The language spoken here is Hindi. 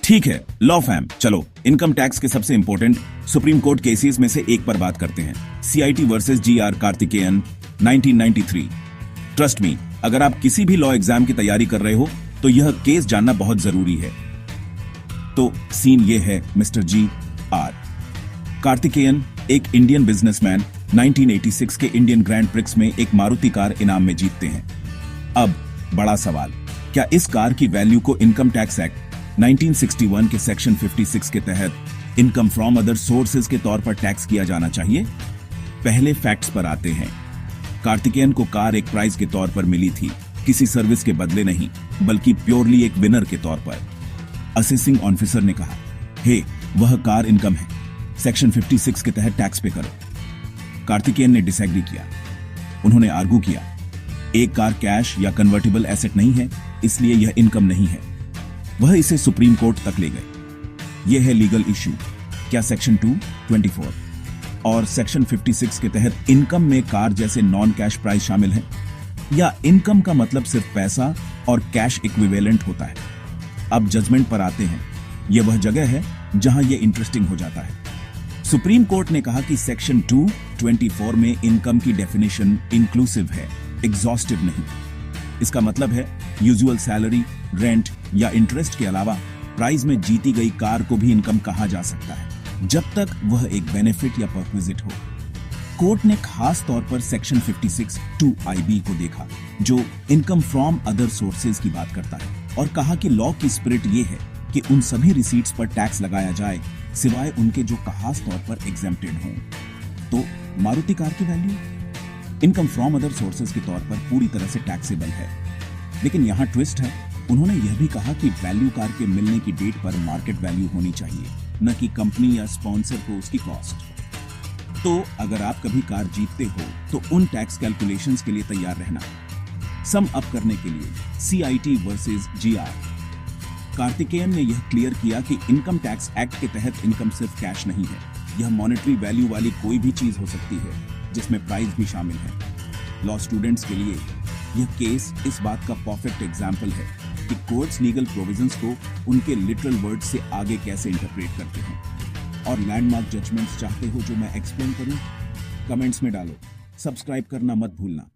ठीक है लॉ फैम, चलो इनकम टैक्स के सबसे इंपॉर्टेंट सुप्रीम कोर्ट केसेस में से एक पर बात करते हैं। CIT versus GR Karthikeyan 1993। Trust me, अगर आप किसी भी लॉ एग्जाम की तैयारी कर रहे हो तो यह केस जानना बहुत जरूरी है। तो सीन ये है, मिस्टर जी आर कार्तिकेयन एक इंडियन बिजनेसमैन 1986 के इंडियन ग्रैंड प्रिक्स में एक मारुति कार इनाम में जीतते हैं। अब बड़ा सवाल, क्या इस कार की वैल्यू को इनकम टैक्स एक्ट 1961 के सेक्शन 56 के तहत इनकम फ्रॉम अदर सोर्सेज के तौर पर टैक्स किया जाना चाहिए? पहले फैक्ट्स पर आते हैं। कार्तिकेयन को कार एक प्राइज के तौर पर मिली थी, किसी सर्विस के बदले नहीं, बल्कि प्योरली एक विनर के तौर पर। असेसिंग ऑफिसर ने कहा, हे, वह कार इनकम है, सेक्शन 56 के तहत टैक्स पे करो। कार्तिकेयन ने डिसएग्री किया। उन्होंने आर्गू किया, एक कार कैश या कन्वर्टेबल एसेट नहीं है, इसलिए यह इनकम नहीं है। वह इसे सुप्रीम कोर्ट तक ले गए। यह है लीगल इश्यू। क्या सेक्शन 224 और सेक्शन 56 के तहत इनकम में कार जैसे नॉन कैश प्राइस शामिल है, या इनकम का मतलब सिर्फ पैसा और कैश इक्विवेलेंट होता है? अब जजमेंट पर आते हैं। यह वह जगह है जहां यह इंटरेस्टिंग हो जाता है। सुप्रीम कोर्ट ने कहा कि सेक्शन 224 में इनकम की डेफिनेशन इंक्लूसिव है, एग्जॉस्टिव नहीं। इसका मतलब है यूजुअल सैलरी, रेंट या इंटरेस्ट के अलावा प्राइस में जीती गई कार को भी इनकम कहा जा सकता है, जब तक वह एक बेनिफिट या परक्विजिट हो। कोर्ट ने खास तौर पर सेक्शन 56 2IB को देखा, जो इनकम फ्रॉम अदर सोर्सेज की बात करता है, और कहा कि लॉ की स्पिरिट ये है कि उन सभी रिसीट्स पर टैक्स लगाया जाए सिवाय उनके जो खास तौर पर एग्जेम्प्टेड हों। तो मारुति कार की value income from other sources के तौर पर पूरी तरह से टैक्सेबल है। लेकिन यहां ट्विस्ट है, उन्होंने यह भी कहा कि वैल्यू कार के मिलने की डेट पर मार्केट वैल्यू होनी चाहिए, न कि कंपनी या स्पॉन्सर को उसकी कॉस्ट। तो अगर आप कभी कार जीतते हो तो उन टैक्स कैलकुलेशंस के लिए तैयार रहना। सम अप करने के लिए, सीआईटी वर्सेस जीआर कार्तिकेयन ने यह क्लियर किया कि इनकम टैक्स एक्ट के तहत इनकम सिर्फ कैश नहीं है, यह मॉनेटरी वैल्यू वाली कोई भी चीज हो सकती है, जिसमें प्राइस भी शामिल है। लॉ स्टूडेंट्स के लिए यह केस इस बात का परफेक्ट एग्जाम्पल है कि कोर्ट्स लीगल प्रोविजंस को उनके लिटरल वर्ड से आगे कैसे इंटरप्रेट करते हैं। और लैंडमार्क जजमेंट्स चाहते हो जो मैं एक्सप्लेन करूं? कमेंट्स में डालो। सब्सक्राइब करना मत भूलना।